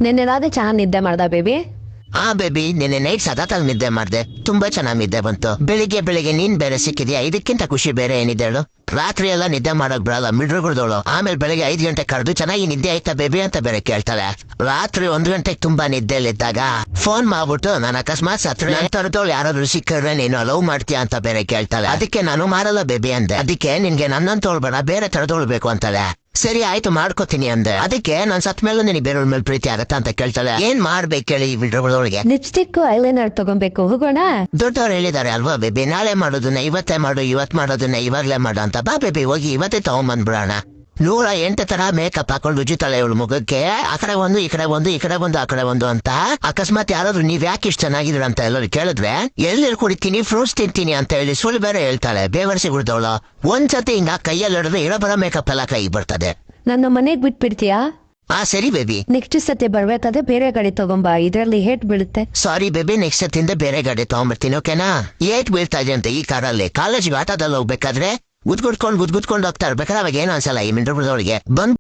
ನಿನ್ನೆ ರಾತ್ರಿ ಚೆನ್ನಾಗಿ ನಿದ್ದೆ ಮಾಡ್ದ ಬೇಬಿ? ಆ ಬೇಬಿ, ನಿನ್ನೆ ನೈಟ್ ಸದಾತಾಗಿ ನಿದ್ದೆ ಮಾಡ್ದೆ. ತುಂಬಾ ಚೆನ್ನಾಗಿ ನಿದ್ದೆ ಬಂತು. ಬೆಳಿಗ್ಗೆ ನೀನ್ ಬೇರೆ ಸಿಕ್ಕಿದ್ಯಾ, ಇದಕ್ಕಿಂತ ಖುಷಿ ಬೇರೆ ಏನಿದೆ ಹೇಳು? ರಾತ್ರಿ ಎಲ್ಲ ನಿದ್ದೆ ಮಾಡಕ್ ಬಿಡಲ್ಲ, ಮಿಡ್ರುಗುಡ್ದೋಳು. ಆಮೇಲೆ ಬೆಳಿಗ್ಗೆ 5 ಗಂಟೆ ಕರೆದು ಚೆನ್ನಾಗಿ ನಿದ್ದೆ ಆಯ್ತಾ ಬೇಬಿ ಅಂತ ಬೇರೆ ಕೇಳ್ತಾಳೆ. ರಾತ್ರಿ 1 ಗಂಟೆಗೆ ತುಂಬಾ ನಿದ್ದೆಲಿದ್ದಾಗ ಫೋನ್ ಮಾಡ್ಬಿಟ್ಟು ನಾನು ಅಕಸ್ಮಾತ್ ಸತ್ರ ತರದೋಳು ಯಾರಾದ್ರೂ ಸಿಕ್ಕರೆ ನೀನು ಲವ್ ಮಾಡ್ತೀಯಾ ಅಂತ ಬೇರೆ ಕೇಳ್ತಾಳೆ. ಅದಕ್ಕೆ ನಾನು ಮಾಡಲ್ಲ ಬೇಬಿ ಅಂದೆ. ಅದಕ್ಕೆ ನಿನ್ಗೆ ನನ್ನಂತ ತೋಳ್ಬೇಡ, ಬೇರೆ ತರದೋಳು ಬೇಕು ಅಂತಾಳೆ. ಸರಿ ಆಯ್ತು ಮಾಡ್ಕೋತೀನಿ ಅಂದೆ. ಅದಕ್ಕೆ ನಾನ್ ಸತ್ ಮೇಲೆ ನಿನಗೆ ಬೇರೆಯವ್ರ ಮೇಲೆ ಪ್ರೀತಿ ಆಗತ್ತಾ ಅಂತ ಕೇಳ್ತಾಳೆ. ಏನ್ ಮಾಡ್ಬೇಕು ಹೇಳಿ ವಿಡ್ರೊಳಗೆ? ಲಿಪ್ಸ್ಟಿಕ್ ಐಲೈನರ್ ತಗೊಬೇಕು, ಹೋಗೋಣ. ದೊಡ್ಡವ್ರು ಹೇಳಿದಾರೆ ಅಲ್ವಾ ಬೇಬಿ, ನಾಳೆ ಮಾಡೋದನ್ನ ಇವತ್ತೇ ಮಾಡು, ಇವತ್ ಮಾಡೋದನ್ನ ಇವಾಗ್ಲೇ ಮಾಡು ಅಂತ. ಬಾ ಬೇಬಿ, ಹೋಗಿ ಇವತ್ತೇ ತಗೊಂಬಂದ್ಬಿಡೋಣ. 108 ತರ ಮೇಕಪ್ ಹಾಕೊಂಡು ಉಜ್ಜಿತಾಳೆ ಇವಳು ಮುಖಕ್ಕೆ. ಆ ಕಡೆ ಒಂದು, ಈ ಕಡೆ ಒಂದು, ಈ ಕಡೆ ಒಂದು, ಆ ಕಡೆ ಒಂದು ಅಂತ. ಅಕಸ್ಮಾತ್ ಯಾರಾದ್ರೂ ನೀವ್ ಯಾಕೆ ಇಷ್ಟ ಚೆನ್ನಾಗಿದ್ರ ಅಂತ ಎಲ್ಲರೂ ಕೇಳಿದ್ರೆ, ಎಲ್ಲಿ ಕುಡಿತೀನಿ, ಫ್ರೂಟ್ಸ್ ತಿಂತೀನಿ ಅಂತ ಹೇಳಿ ಸುಳ್ಳು ಬೇರೆ ಹೇಳ್ತಾಳೆ. ಬೇವರ್ಸಿ ಬಿಡ್ದವಳು. ಒಂದ್ಸತಿ ಹಿಂಗ ಕೈಯಲ್ಲಿ ಹಿಡಿದ್ರೆ ಇರೋ ಮೇಕಪ್ ಎಲ್ಲ ಕೈಗೆ ಬರ್ತದೆ. ನನ್ನ ಮನೆಗ್ ಬಿಟ್ಬಿಡ್ತೀಯಾ? ಸರಿ ಬೇಬಿ. ನೆಕ್ಸ್ಟ್ ಸತಿ ಬರ್ಬೇಕಾದ್ರೆ ಬೇರೆ ಗಾಡಿ ತಗೊಂಬಾ, ಇದ್ರಲ್ಲಿ ಹೇಟ್ ಬೀಳುತ್ತೆ. ಸಾರಿ ಬೇಬಿ, ನೆಕ್ಸ್ಟ್ ಸತಿಂದ ಬೇರೆ ಗಾಡಿ ತಗೊಂಡ್ಬರ್ತೀನಿ, ಓಕೆನಾ? ಏಟ್ ಬೀಳ್ತಾ ಇದೆ ಅಂತ ಈ ಕಾರಲ್ಲಿ. ಕಾಲೇಜ್ಗೆ ಆಟೋದಲ್ಲಿ ಹೋಗ್ಬೇಕಾದ್ರೆ ಗುದ್ಗುಡ್ಕೊಂಡು ಹೋಗ್ತಾ ಇರ್ಬೇಕಾದ್ರೆ ಅವಾಗ ಏನೋ ಅನ್ಸಲ್ಲ ಈ ಮಿಂಡ್ರೊಳಗೆ ಬಂದ್